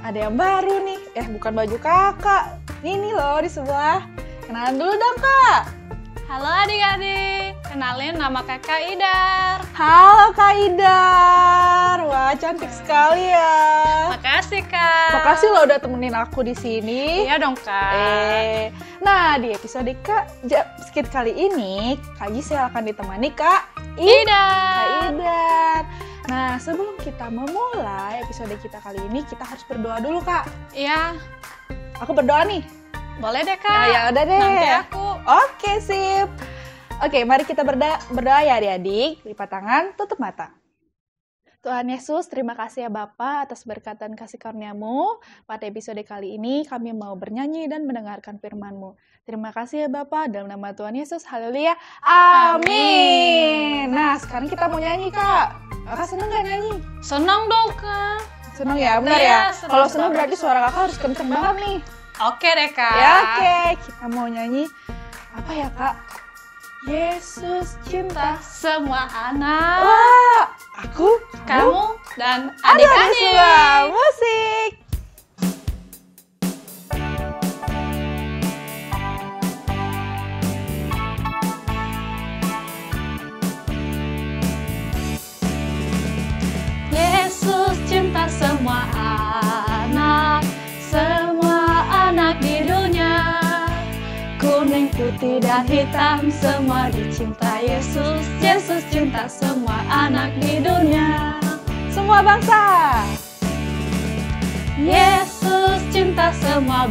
ada yang baru nih. Bukan baju kakak. Ini loh di sebelah. Kenalan dulu dong, Kak. Halo adik-adik, kenalin nama kakak Idar. Halo Kak Idar. Wah, cantik sekali ya. Makasih Kak. Makasih loh udah temenin aku di sini. Iya dong Kak. Nah, di episode Skit kali ini, Kak Gisel akan ditemani Kak Idar. Nah, sebelum kita memulai episode kita kali ini, kita harus berdoa dulu, Kak. Iya. Aku berdoa nih. Boleh deh Kak. Ya udah deh. Nanti aku. Oke, sip. Oke, mari kita berdoa ya adik-adik. Lipat tangan, tutup mata. Tuhan Yesus, terima kasih ya Bapa atas berkat dan kasih karunia-Mu. Pada episode kali ini kami mau bernyanyi dan mendengarkan firman-Mu. Terima kasih ya Bapa, dalam nama Tuhan Yesus. Haleluya. Amin. Nah, sekarang kita mau nyanyi, Kak. Kakak seneng gak nyanyi? Senang dong Kak. Seneng ya, benar Iya, ya? seneng Kalau seneng banget. berarti suara kakak harus kenceng banget nih. Oke deh Kak. Ya oke, kita mau nyanyi apa ya Kak? Yesus cinta. Semua anak, Wah, aku, kamu, dan adik-adik adik-adik. semua. Musik. Yesus cinta semua anak di dunia. Kuning, putih, dan hitam semua dicinta Yesus. Yesus cinta semua anak di dunia. Semua bangsa. Yesus cinta semua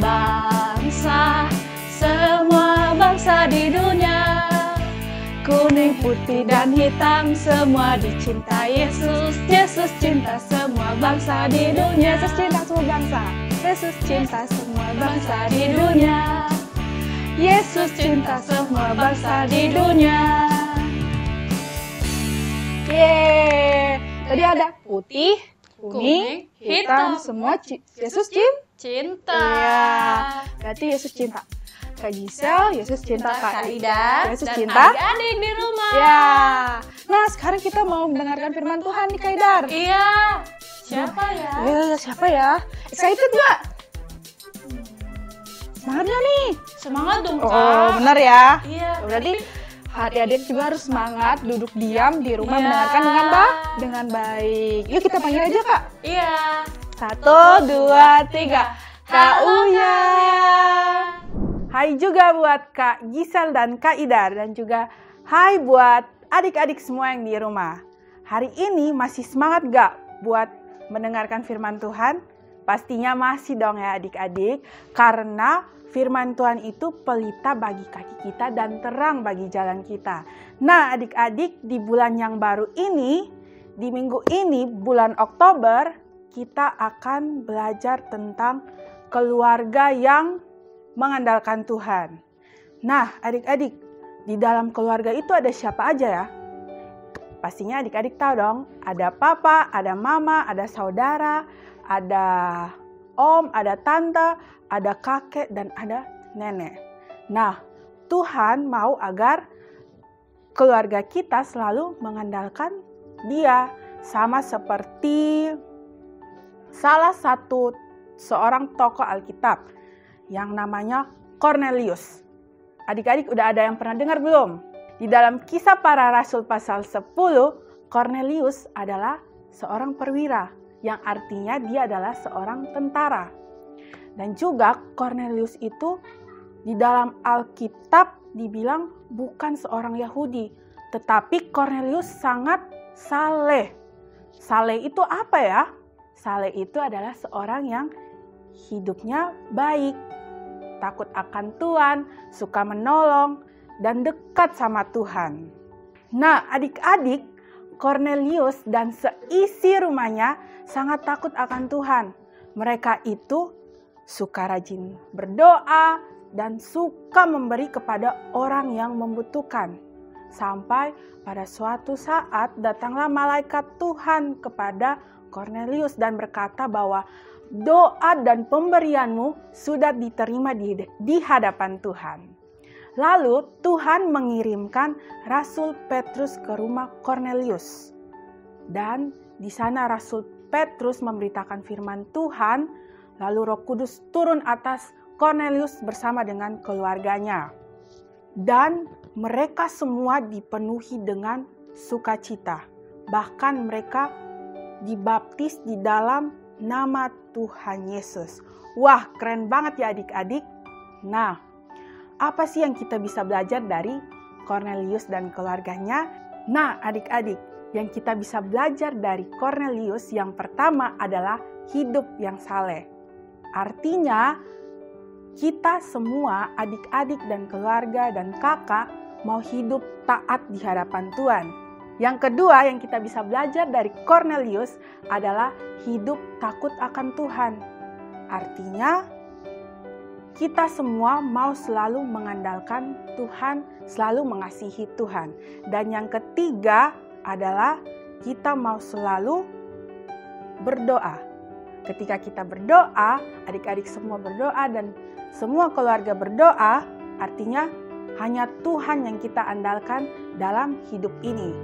bangsa di dunia. Kuning, putih, dan hitam semua dicinta Yesus. Yesus cinta semua bangsa di dunia. Yesus cinta semua bangsa. Yesus cinta semua bangsa di dunia. Yesus cinta semua bangsa di dunia. Yeay. Tadi ada putih, kuning, Kuning, hitam, hitam. semua Yesus cinta. Cinta. Iya. Berarti Yesus cinta Kak Gisel, Yesus cinta Kak Ida, Yesus dan cinta adik-adik di rumah. ya. Nah, sekarang kita mau mendengarkan firman Tuhan nih Kak Idar. Iya. Siapa ya? Siapa ya? Excited nggak? Semangat nggak nih? Semangat dong, Kak. Oh, benar ya. Iya. Berarti adik-adik juga harus semangat, duduk diam di rumah Iya. mendengarkan dengan baik. Yuk kita panggil aja Kak. Iya. 1, 2, 3. Kak Uya. Hai juga buat Kak Gisel dan Kak Idar. Dan juga hai buat adik-adik semua yang di rumah. Hari ini masih semangat gak buat mendengarkan firman Tuhan? Pastinya masih dong ya adik-adik. Karena firman Tuhan itu pelita bagi kaki kita dan terang bagi jalan kita. Nah adik-adik, di bulan yang baru ini, di minggu ini, bulan Oktober, kita akan belajar tentang keluarga yang mengandalkan Tuhan. Nah, adik-adik, di dalam keluarga itu ada siapa aja ya? Pastinya adik-adik tahu dong, ada papa, ada mama, ada saudara, ada om, ada tante, ada kakek, dan ada nenek. Nah, Tuhan mau agar keluarga kita selalu mengandalkan Dia, sama seperti salah satu seorang tokoh Alkitab yang namanya Cornelius. Adik-adik udah ada yang pernah dengar belum? Di dalam Kisah Para Rasul pasal 10, Cornelius adalah seorang perwira, yang artinya dia adalah seorang tentara. Dan juga Cornelius itu di dalam Alkitab dibilang bukan seorang Yahudi, tetapi Cornelius sangat saleh. Saleh itu apa ya? Saleh itu adalah seorang yang hidupnya baik, takut akan Tuhan, suka menolong, dan dekat sama Tuhan. Nah, adik-adik, Cornelius dan seisi rumahnya sangat takut akan Tuhan. Mereka itu suka rajin berdoa dan suka memberi kepada orang yang membutuhkan. Sampai pada suatu saat datanglah malaikat Tuhan kepada Cornelius dan berkata bahwa doa dan pemberianmu sudah diterima di hadapan Tuhan. Lalu Tuhan mengirimkan Rasul Petrus ke rumah Cornelius. Dan di sana Rasul Petrus memberitakan firman Tuhan Lalu Roh Kudus turun atas Kornelius bersama dengan keluarganya. Dan mereka semua dipenuhi dengan sukacita. Bahkan mereka dibaptis di dalam nama Tuhan Yesus. Wah, keren banget ya adik-adik. Nah, apa sih yang kita bisa belajar dari Kornelius dan keluarganya? Nah, adik-adik, yang kita bisa belajar dari Kornelius yang pertama adalah hidup yang saleh. Artinya, kita semua adik-adik dan keluarga dan kakak mau hidup taat di hadapan Tuhan. Yang kedua yang kita bisa belajar dari Kornelius adalah hidup takut akan Tuhan. Artinya, kita semua mau selalu mengandalkan Tuhan, selalu mengasihi Tuhan. Dan yang ketiga adalah kita mau selalu berdoa. Ketika kita berdoa, adik-adik semua berdoa dan semua keluarga berdoa, artinya hanya Tuhan yang kita andalkan dalam hidup ini.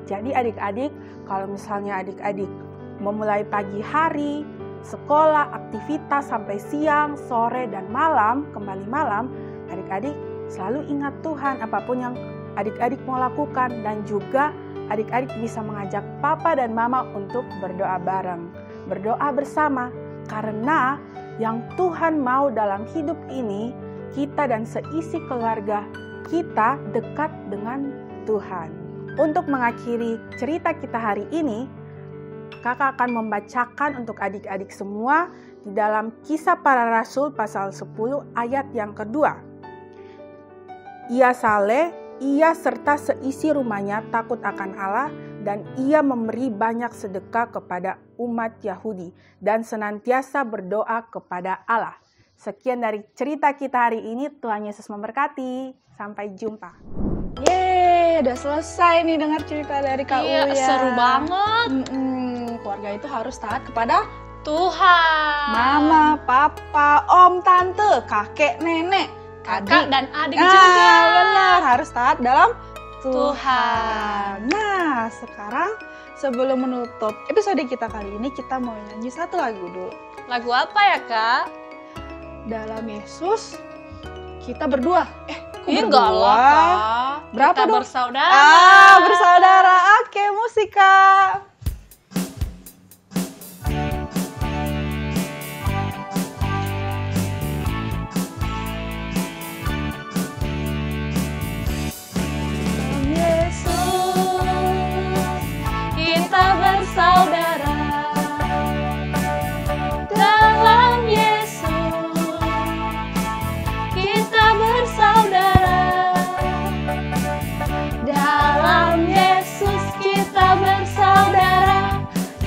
Jadi adik-adik, kalau misalnya adik-adik memulai pagi hari, sekolah, aktivitas sampai siang, sore, dan malam, kembali malam, adik-adik selalu ingat Tuhan apapun yang adik-adik mau lakukan. Dan juga adik-adik bisa mengajak papa dan mama untuk berdoa bareng, berdoa bersama. Karena yang Tuhan mau dalam hidup ini, kita dan seisi keluarga kita dekat dengan Tuhan. Untuk mengakhiri cerita kita hari ini, kakak akan membacakan untuk adik-adik semua di dalam Kisah Para Rasul pasal 10 ayat yang kedua. Ia saleh, ia serta seisi rumahnya takut akan Allah, dan ia memberi banyak sedekah kepada umat Yahudi dan senantiasa berdoa kepada Allah. Sekian dari cerita kita hari ini. Tuhan Yesus memberkati. Sampai jumpa. Yeay, udah selesai nih dengar cerita dari Kak Uya. Iya, seru banget. Keluarga itu harus taat kepada Tuhan. mama, papa, om, tante, kakek, nenek, Kakak dan adik Ah, juga. benar, harus taat dalam Tuhan. Tuhan. Nah, sekarang sebelum menutup episode kita kali ini, kita mau nyanyi satu lagu dulu. Lagu apa ya, Kak? Dalam Yesus kita berdua. Kok Enggak berdua? lah, Kak. Berapa Kita dong? bersaudara. Bersaudara. Oke, musik, Kak. Yesus, kita bersaudara. Dalam Yesus, kita bersaudara. Dalam Yesus kita bersaudara,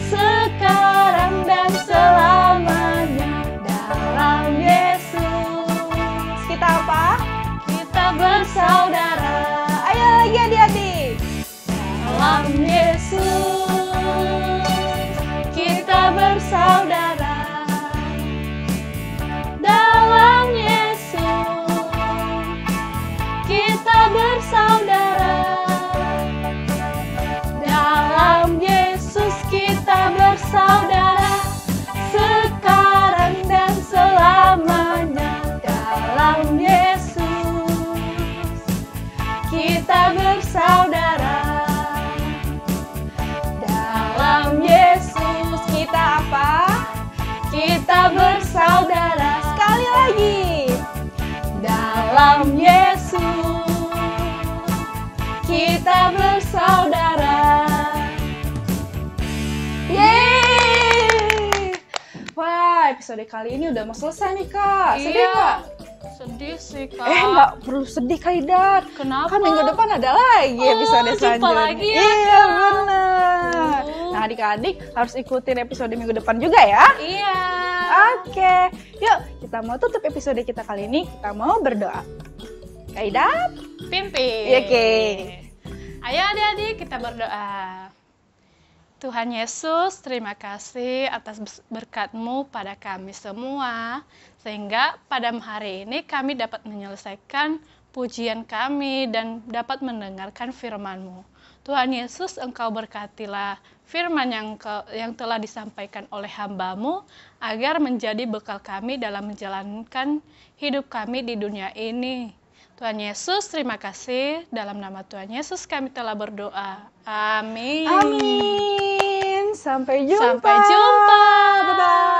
sekarang dan selamanya. Dalam Yesus Kita apa? kita bersaudara. Ayo lagi adik-adik. Dalam Yesus kita bersaudara. Dalam Yesus kita bersaudara. Dalam Yesus kita bersaudara, sekarang dan selamanya. Dalam Yesus kita bersaudara. Dalam Yesus Kita apa? kita bersaudara. Sekali lagi. Dalam Yesus kita bersaudara. Yeay! Wah, episode kali ini udah mau selesai nih, Kak. Sedih nggak? Sedih sih, Kak. Nggak perlu sedih, Kak Ida. Kenapa? Kan minggu depan ada lagi episode jumpa selanjutnya. lagi ya, Iya, Kak. bener. Oh. Nah, adik-adik harus ikutin episode minggu depan juga ya. Iya. Oke, yuk kita mau tutup episode kita kali ini. Kita mau berdoa. Kak Ida? Pimpin. Iya, Oke. Ayo adik-adik kita berdoa. Tuhan Yesus, terima kasih atas berkat-Mu pada kami semua, sehingga pada hari ini kami dapat menyelesaikan pujian kami dan dapat mendengarkan firman-Mu. Tuhan Yesus, Engkau berkatilah firman yang telah disampaikan oleh hamba-Mu, agar menjadi bekal kami dalam menjalankan hidup kami di dunia ini. Tuhan Yesus, terima kasih. Dalam nama Tuhan Yesus kami telah berdoa. Amin. Amin. Sampai jumpa. Sampai jumpa. Bye-bye.